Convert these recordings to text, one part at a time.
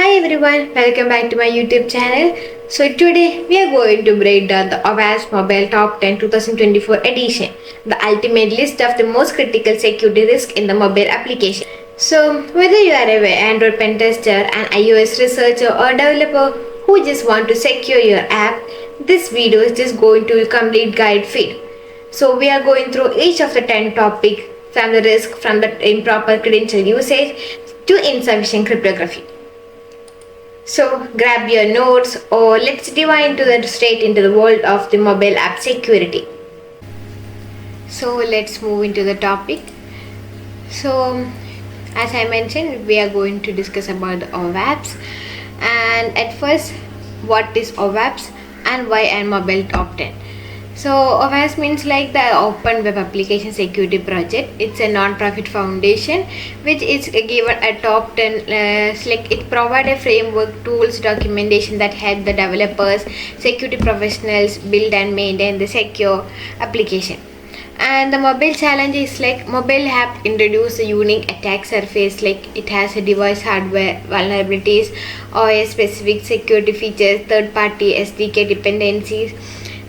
Hi everyone, welcome back to my YouTube channel. So today we are going to break down the OWASP Mobile Top 10 2024 edition, the ultimate list of the most critical security risks in the mobile application. So whether you are an Android pentester, an iOS researcher or developer who just want to secure your app, this video is just going to be a complete guide feed. So we are going through each of the 10 topics from the risk from the improper credential usage to insufficient cryptography. So grab your notes or let's dive straight into the world of the mobile app security. So let's move into the topic. So as I mentioned, we are going to discuss about the OWASP, and at first what is OWASP and why a mobile top 10. So OWASP means like the Open Web Application Security Project. It's a non-profit foundation which is given a top 10 like it provides a framework, tools, documentation that help the developers, security professionals build and maintain the secure application. And the mobile challenge is like mobile app introduce a unique attack surface, like it has a device hardware vulnerabilities or a specific security features, third party SDK dependencies,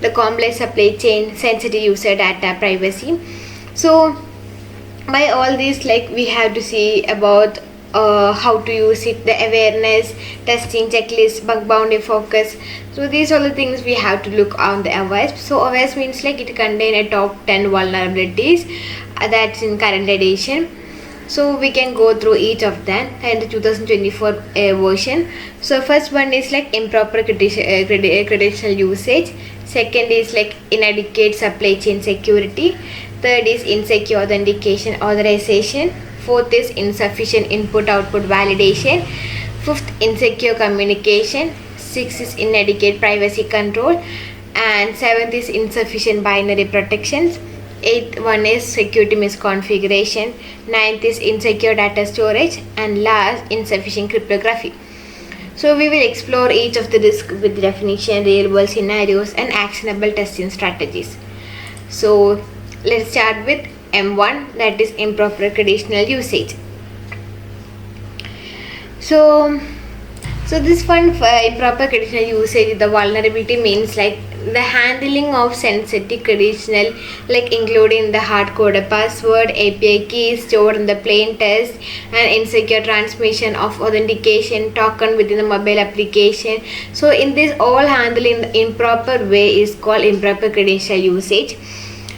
the complex supply chain, sensitive user data privacy. So by all these, like we have to see about how to use it, the awareness, testing, checklist, bug bounty focus. So these are the things we have to look on the OWASP. So OWASP means like it contain a top 10 vulnerabilities that's in current edition. So we can go through each of them and the 2024 version. So first one is like improper credential usage. Second is like inadequate supply chain security. Third is insecure authentication authorization. Fourth is insufficient input-output validation. Fifth, insecure communication. Sixth is inadequate privacy control. And seventh is insufficient binary protections. Eighth one is security misconfiguration. Ninth is insecure data storage. And last, insufficient cryptography. So we will explore each of the risks with definition, real world scenarios and actionable testing strategies. So let's start with M1, that is improper credential usage. So this one for improper credential usage, the vulnerability means like the handling of sensitive credential, like including the hard-coded password, API keys stored in the plain text, and insecure transmission of authentication token within the mobile application. So in this all handling the improper way is called improper credential usage.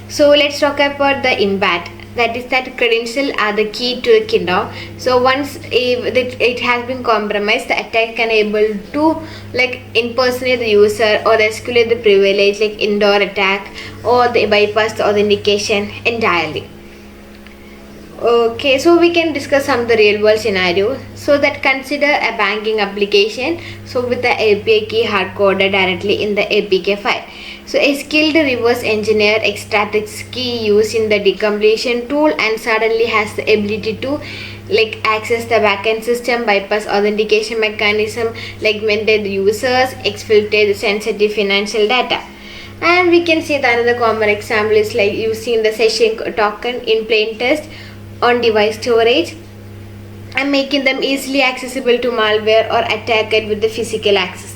So let's talk about the impact. That is that credentials are the key to the kingdom. So once it has been compromised, the attack can able to like impersonate the user or escalate the privilege, like indoor attack, or they bypass the authentication entirely. Okay, so we can discuss some of the real world scenarios. So that consider a banking application, so with the API key hard coded directly in the APK file. So a skilled reverse engineer extracts key using the decomposition tool and suddenly has the ability to like access the backend system, bypass authentication mechanism, like maintain the users, exfiltrate the sensitive financial data. And we can see that another common example is like using the session token in plain text on device storage and making them easily accessible to malware or attack it with the physical access.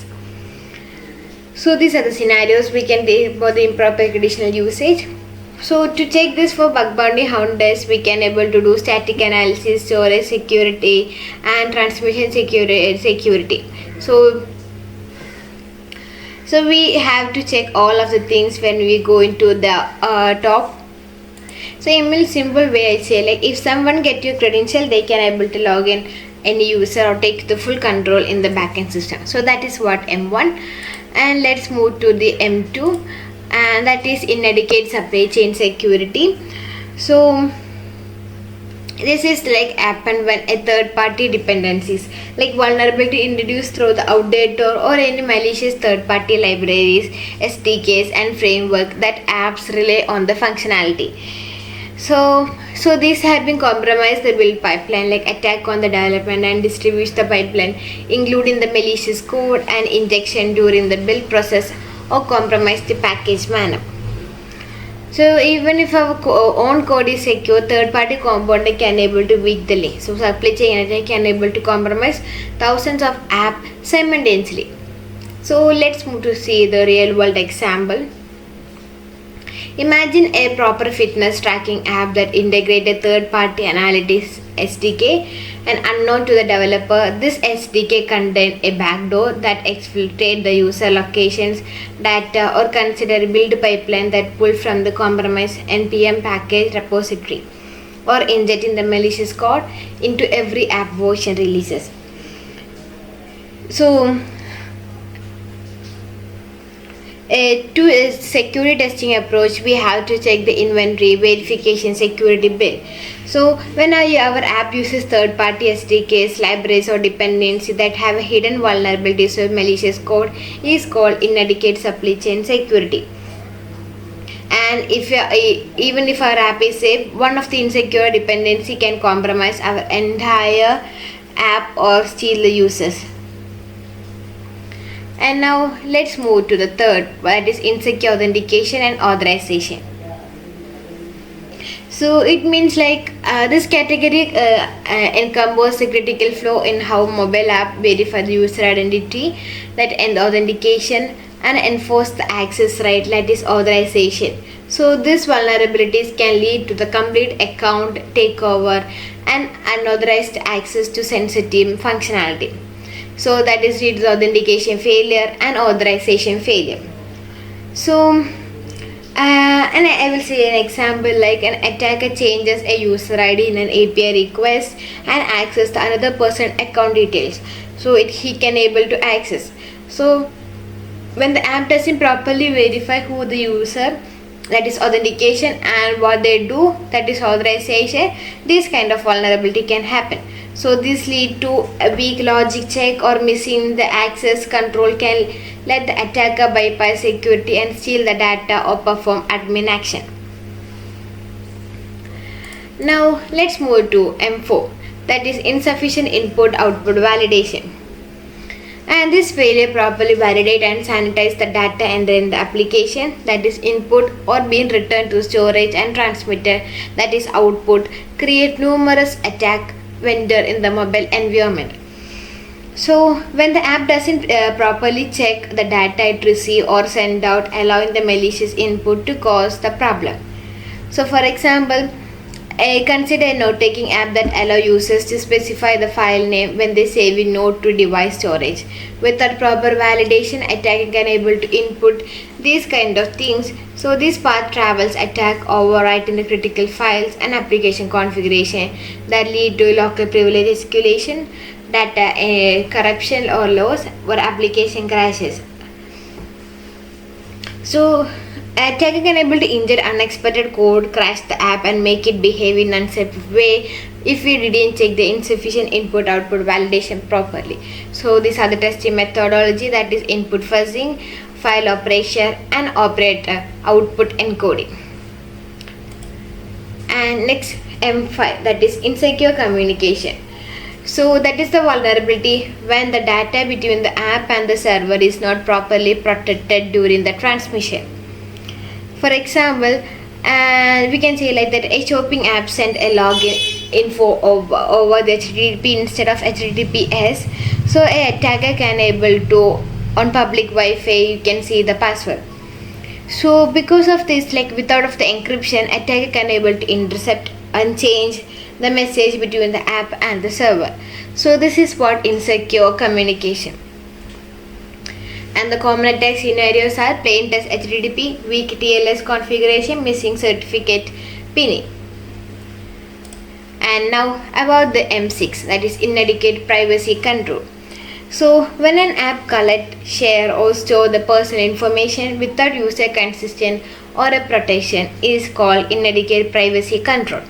So these are the scenarios we can take about the improper credential usage. So to check this for bug bounty hunters, we can able to do static analysis, storage security and transmission security. So we have to check all of the things when we go into the top. So in a simple way I say, like if someone get your credential, they can able to log in any user or take the full control in the backend system. So that is what M1. And let's move to the M2, and that is inadequate supply chain security. So this is like happen when a third party dependencies, like vulnerability introduced through the outdated or any malicious third party libraries, SDKs and framework that apps rely on the functionality. So these have been compromised the build pipeline, like attack on the development and distributes the pipeline, including the malicious code and injection during the build process or compromise the package manner. So even if our own code is secure, third-party component can able to weak the link. So supply chain attack can able to compromise thousands of apps simultaneously. So let's move to see the real-world example. Imagine a proper fitness tracking app that integrated third-party analytics SDK and unknown to the developer. This SDK contained a backdoor that exfiltrated the user locations, data, or consider build pipeline that pull from the compromised NPM package repository or injecting the malicious code into every app version releases. So to a security testing approach, we have to check the inventory, verification, security build. So when our app uses third-party SDKs, libraries, or dependencies that have a hidden vulnerabilities or malicious code, is called inadequate supply chain security. And even if our app is safe, one of the insecure dependency can compromise our entire app or steal the users. And now let's move to the third, that is insecure authentication and authorization. So it means like this category encompasses the critical flow in how mobile app verify the user identity, that end authentication, and enforce the access right, that is authorization. So these vulnerabilities can lead to the complete account takeover and unauthorized access to sensitive functionality. So that is leads to authentication failure and authorization failure. So and I will say an example, like an attacker changes a user ID in an API request and access the another person account details. So he can able to access. So when the app doesn't properly verify who the user, that is authentication, and what they do, that is authorization, this kind of vulnerability can happen. So this lead to a weak logic check or missing the access control can let the attacker bypass security and steal the data or perform admin action. Now let's move to M4, that is insufficient input output validation. And this failure properly validate and sanitize the data entered in the application, that is input, or being returned to storage and transmitted, that is output, create numerous attack vendor in the mobile environment. So when the app doesn't properly check the data it receives or send out, allowing the malicious input to cause the problem. So for example, consider a note-taking app that allow users to specify the file name when they save a note to device storage. Without proper validation, attacker can able to input these kind of things. So this path travels attack overwriting the critical files and application configuration that lead to local privilege escalation, data corruption or loss, or application crashes. So attacker can able to inject unexpected code, crash the app, and make it behave in an unsafe way if we didn't check the insufficient input output validation properly. So these are the testing methodology, that is input fuzzing, file operation, and operator output encoding. And next M5, that is insecure communication. So that is the vulnerability when the data between the app and the server is not properly protected during the transmission. For example, we can say like that a shopping app sent a login info over the HTTP instead of HTTPS. So a attacker can able to, on public Wi-Fi, you can see the password. So because of this, like without of the encryption, attacker can able to intercept and change the message between the app and the server. So this is what insecure communication. And the common attack scenarios are plain text HTTP, weak TLS configuration, missing certificate pinning. And now about the M6, that is inadequate privacy control. So when an app collect, share, or store the personal information without user consent or a protection is called inadequate privacy control.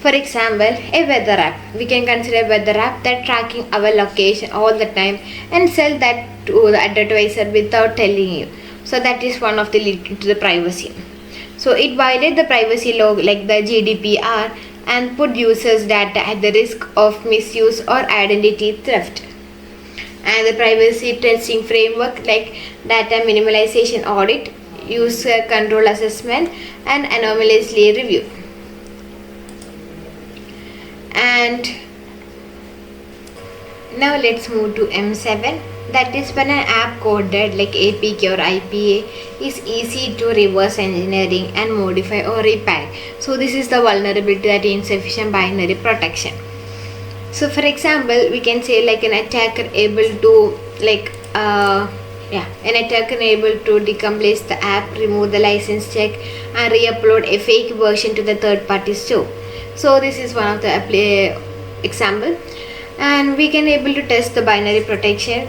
For example, a weather app. We can consider a weather app that tracking our location all the time and sell that to the advertiser without telling you. So that is one of the lead to the privacy. So it violates the privacy law like the GDPR and put users' data at the risk of misuse or identity theft. And the privacy testing framework like data minimization audit user control assessment, and anomalously review. And now let's move to M7. That is when an app coded like APK or IPA is easy to reverse engineering and modify or repack. So this is the vulnerability, that insufficient binary protection. So for example, we can say like an attacker able to an attacker able to decompress the app, remove the license check, and re-upload a fake version to the third-party store. So this is one of the example, and we can able to test the binary protection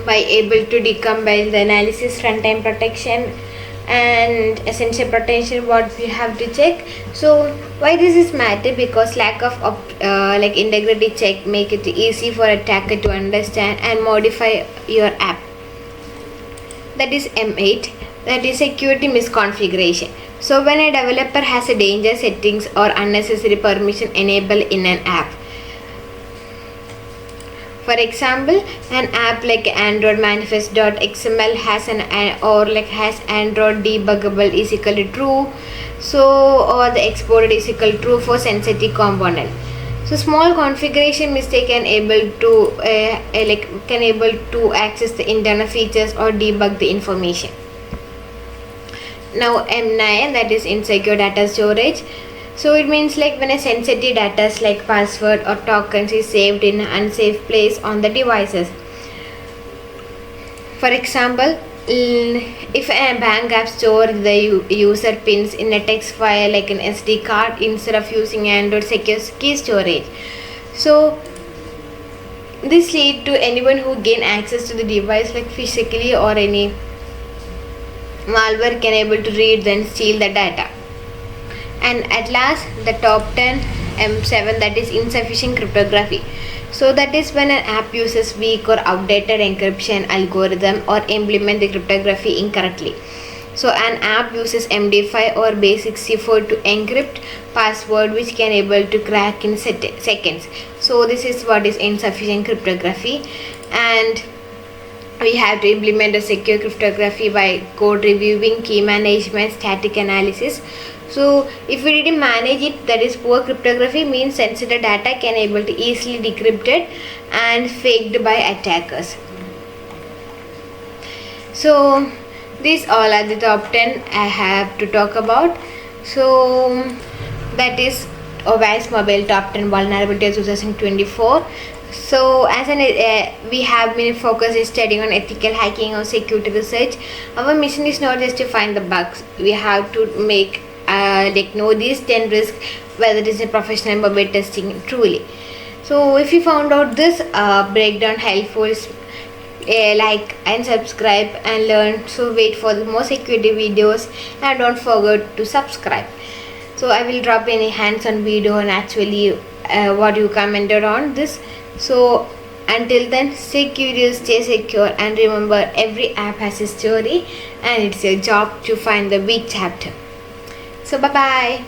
by able to decompile the analysis, runtime protection, and essential protection. What we have to check. So why this is matter? Because lack of integrity check make it easy for attacker to understand and modify your app. That is M8. That is security misconfiguration. So when a developer has a danger settings or unnecessary permission enabled in an app. For example, an app like Android manifest.xml has has Android debuggable is equal to true. So or the exported is equal to true for sensitive component. So small configuration mistake can able to access the internal features or debug the information. Now M9, that is insecure data storage. So it means like when a sensitive data like password or tokens is saved in an unsafe place on the devices. For example, if a bank app stores the user pins in a text file like an SD card instead of using Android secure key storage. So this lead to anyone who gain access to the device like physically, or any malware can able to read then steal the data. And at last, the top 10 M7, that is insufficient cryptography. So that is when an app uses weak or outdated encryption algorithm or implement the cryptography incorrectly. So an app uses MD5 or basic C4 to encrypt password, which can able to crack in seconds. So this is what is insufficient cryptography. And we have to implement a secure cryptography by code reviewing, key management, static analysis. So if we didn't manage it, that is poor cryptography means sensitive data can able to easily decrypted and faked by attackers. So these all are the top 10 I have to talk about. So that is OWASP Mobile Top 10 Vulnerabilities 2024. So as we have been focused in studying on ethical hacking or security research. Our mission is not just to find the bugs. We have to make know these 10 risks, whether it is a professional mobile testing truly. So if you found out this breakdown helpful, like and subscribe and learn. So wait for the more security videos, and don't forget to subscribe. So I will drop any hands-on video and actually what you commented on this. So until then, stay curious, stay secure, and remember every app has a story and it's your job to find the weak chapter. So bye bye.